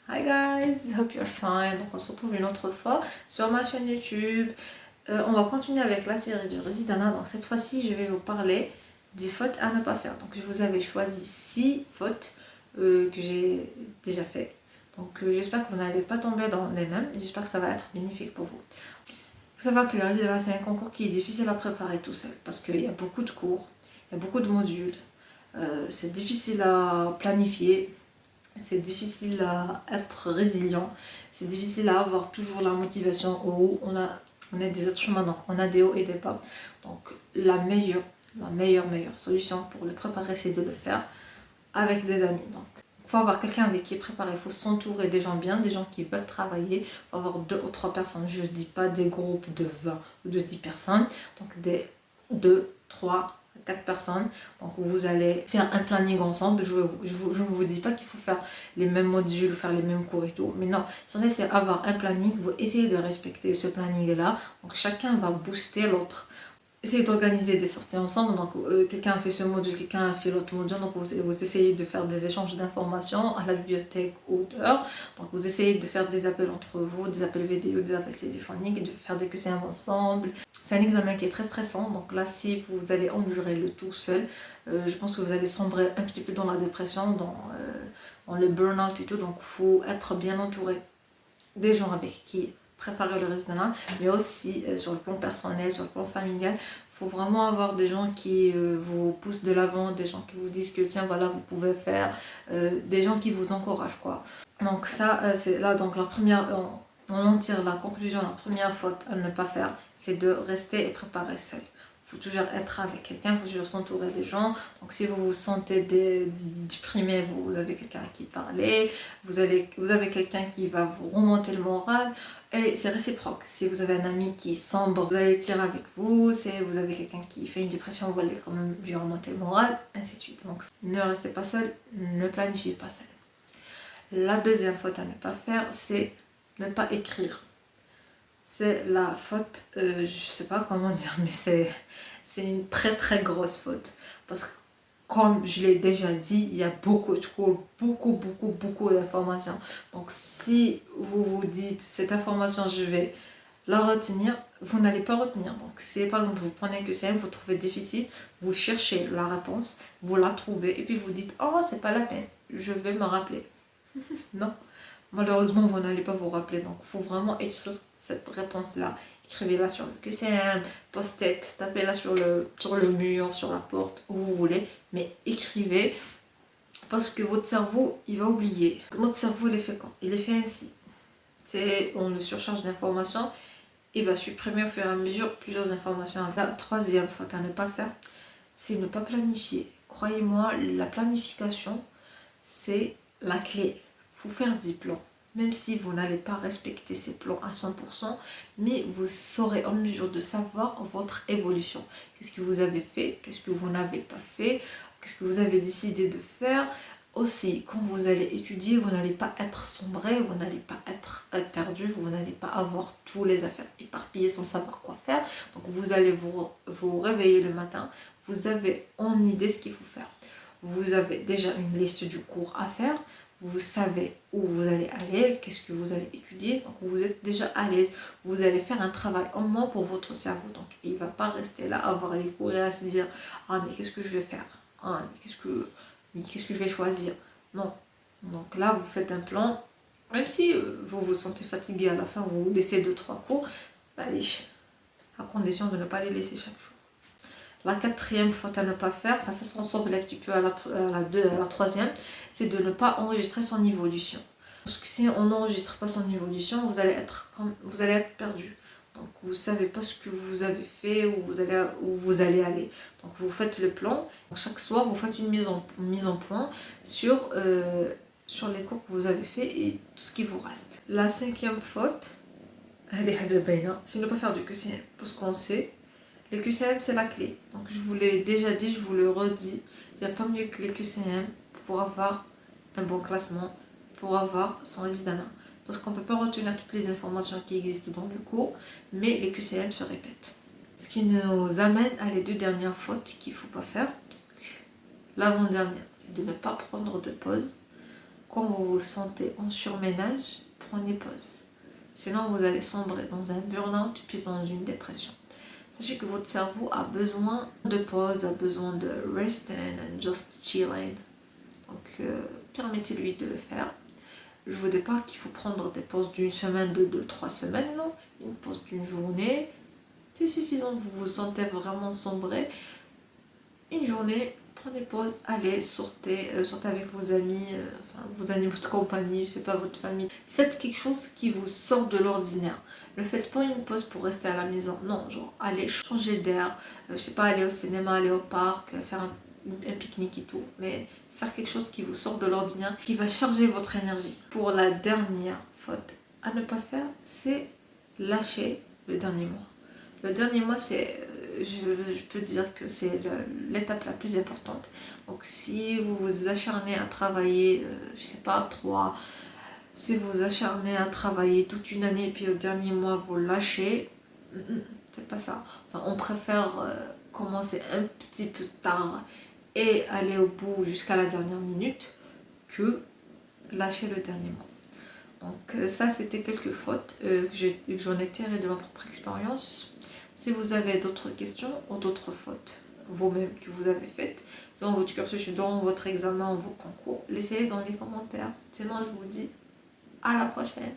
Hi guys, hope you're fine. Donc on se retrouve une autre fois sur ma chaîne YouTube. On va continuer avec la série du Residana. Donc cette fois-ci, je vais vous parler des fautes à ne pas faire. Donc je vous avais choisi 6 fautes que j'ai déjà fait. Donc j'espère que vous n'allez pas tomber dans les mêmes. J'espère que ça va être bénéfique pour vous. Il faut savoir que le Residana, c'est un concours qui est difficile à préparer tout seul parce qu'il y a beaucoup de cours, il y a beaucoup de modules. C'est difficile à planifier. C'est difficile à être résilient, c'est difficile à avoir toujours la motivation au haut. On est des êtres humains, donc on a des hauts et des bas. Donc la meilleure solution pour le préparer, c'est de le faire avec des amis. Donc il faut avoir quelqu'un avec qui préparer, il faut s'entourer des gens bien, des gens qui veulent travailler. Il faut avoir 2 ou 3 personnes, je ne dis pas des groupes de 20 ou de 10 personnes, donc des 2, 3, 4 personnes. Donc vous allez faire un planning ensemble. Je ne vous dis pas qu'il faut faire les mêmes modules, faire les mêmes cours et tout, mais non, l'essentiel c'est avoir un planning. Vous essayez de respecter ce planning là, donc chacun va booster l'autre. Essayez d'organiser des sorties ensemble, donc quelqu'un a fait ce module, quelqu'un a fait l'autre module, donc vous essayez de faire des échanges d'informations à la bibliothèque ou dehors, donc vous essayez de faire des appels entre vous, des appels vidéo, des appels téléphoniques, et de faire des QCM ensemble. C'est un examen qui est très stressant, donc là si vous allez endurer le tout seul, je pense que vous allez sombrer un petit peu dans la dépression, dans le burn-out et tout, donc il faut être bien entouré des gens avec qui préparer le résident, mais aussi sur le plan personnel, sur le plan familial. Il faut vraiment avoir des gens qui vous poussent de l'avant, des gens qui vous disent que tiens voilà vous pouvez faire, des gens qui vous encouragent quoi. Donc ça c'est là, donc la première, on en tire la conclusion, la première faute à ne pas faire, c'est de rester et préparer seul. Il faut toujours être avec quelqu'un, il faut toujours s'entourer des gens. Donc si vous vous sentez déprimé, vous avez quelqu'un à qui parler, vous avez quelqu'un qui va vous remonter le moral, et c'est réciproque. Si vous avez un ami qui sombre, vous allez tirer avec vous. Si vous avez quelqu'un qui fait une dépression, vous allez quand même lui remonter le moral, ainsi de suite. Donc ne restez pas seul, ne planifiez pas seul. La deuxième faute à ne pas faire, c'est ne pas écrire. C'est la faute, je sais pas comment dire, mais c'est une très grosse faute. Parce que comme je l'ai déjà dit, il y a beaucoup de cours, beaucoup d'informations. Donc si vous vous dites cette information je vais la retenir, vous n'allez pas retenir. Donc si par exemple vous prenez un QCM, vous trouvez difficile, vous cherchez la réponse, vous la trouvez et puis vous dites oh c'est pas la peine, je vais me rappeler. Non, malheureusement vous n'allez pas vous rappeler. Donc il faut vraiment écrire cette réponse là. Écrivez-la sur le QCM, post-it, tapez-la sur le mur, sur la porte, où vous voulez, mais écrivez parce que votre cerveau il va oublier. Notre cerveau il est fait quand il est fait ainsi. On le surcharge d'informations, il va supprimer au fur et à mesure plusieurs informations. La troisième faute à ne pas faire, c'est ne pas planifier. Croyez-moi, la planification c'est la clé. Il faut faire des plans. Même si vous n'allez pas respecter ces plans à 100%, mais vous serez en mesure de savoir votre évolution. Qu'est-ce que vous avez fait, qu'est-ce que vous n'avez pas fait, qu'est-ce que vous avez décidé de faire. Aussi, quand vous allez étudier, vous n'allez pas être sombré, vous n'allez pas être perdu, vous n'allez pas avoir tous les affaires éparpillées sans savoir quoi faire. Donc vous allez vous réveiller le matin, vous avez en idée ce qu'il faut faire. Vous avez déjà une liste du cours à faire, vous savez où vous allez aller, qu'est-ce que vous allez étudier, donc vous êtes déjà à l'aise, vous allez faire un travail en moins pour votre cerveau, donc il ne va pas rester là à voir les cours et à se dire ah mais qu'est-ce que je vais faire, ah mais qu'est-ce que je vais choisir, non. Donc là vous faites un plan, même si vous vous sentez fatigué à la fin, vous laissez 2-3 cours, allez, à condition de ne pas les laisser chaque jour. La quatrième faute à ne pas faire, enfin ça se ressemble un petit peu à la troisième, c'est de ne pas enregistrer son évolution. Parce que si on n'enregistre pas son évolution, vous allez être perdu. Donc vous ne savez pas ce que vous avez fait, où vous allez aller. Donc vous faites le plan. Chaque soir, vous faites une mise en point sur les cours que vous avez fait et tout ce qui vous reste. La cinquième faute, c'est de ne pas faire de QCM. Parce qu'on sait, les QCM c'est la clé. Donc je vous l'ai déjà dit, je vous le redis. Il n'y a pas mieux que les QCM pour avoir un bon classement, pour avoir son résident. Parce qu'on ne peut pas retenir toutes les informations qui existent dans le cours, mais les QCM se répètent. Ce qui nous amène à les 2 dernières fautes qu'il ne faut pas faire. L'avant-dernière, c'est de ne pas prendre de pause. quand vous vous sentez en surménage, prenez pause. Sinon, vous allez sombrer dans un burn-out puis dans une dépression. Sachez que votre cerveau a besoin de pause, a besoin de resting and just chilling. Donc, permettez-lui de le faire. Je ne vous dis pas qu'il faut prendre des pauses d'une semaine, de 2-3 semaines, non. Une pause d'une journée, c'est suffisant. Vous vous sentez vraiment sombré. Une journée, prenez pause, allez, sortez avec vos amis, vos amis, votre compagnie, je sais pas, votre famille. Faites quelque chose qui vous sort de l'ordinaire. Ne faites pas une pause pour rester à la maison. Non, genre, allez changer d'air, je sais pas, aller au cinéma, aller au parc, faire un pique-nique et tout. Mais faire quelque chose qui vous sort de l'ordinaire, qui va charger votre énergie. Pour la dernière faute à ne pas faire, c'est lâcher le dernier mois. Le dernier mois, c'est, je peux dire que c'est l'étape la plus importante. Donc si vous vous acharnez à travailler, je sais pas, si vous vous acharnez à travailler toute une année et puis au dernier mois vous lâchez, c'est pas ça. Enfin, on préfère commencer un petit peu tard et aller au bout jusqu'à la dernière minute que lâcher le dernier mois. Donc ça, c'était quelques fautes que j'en ai tirées de ma propre expérience. Si vous avez d'autres questions ou d'autres fautes vous-même que vous avez faites dans votre cursus, dans votre examen ou vos concours, laissez-les dans les commentaires. Sinon, je vous dis à la prochaine.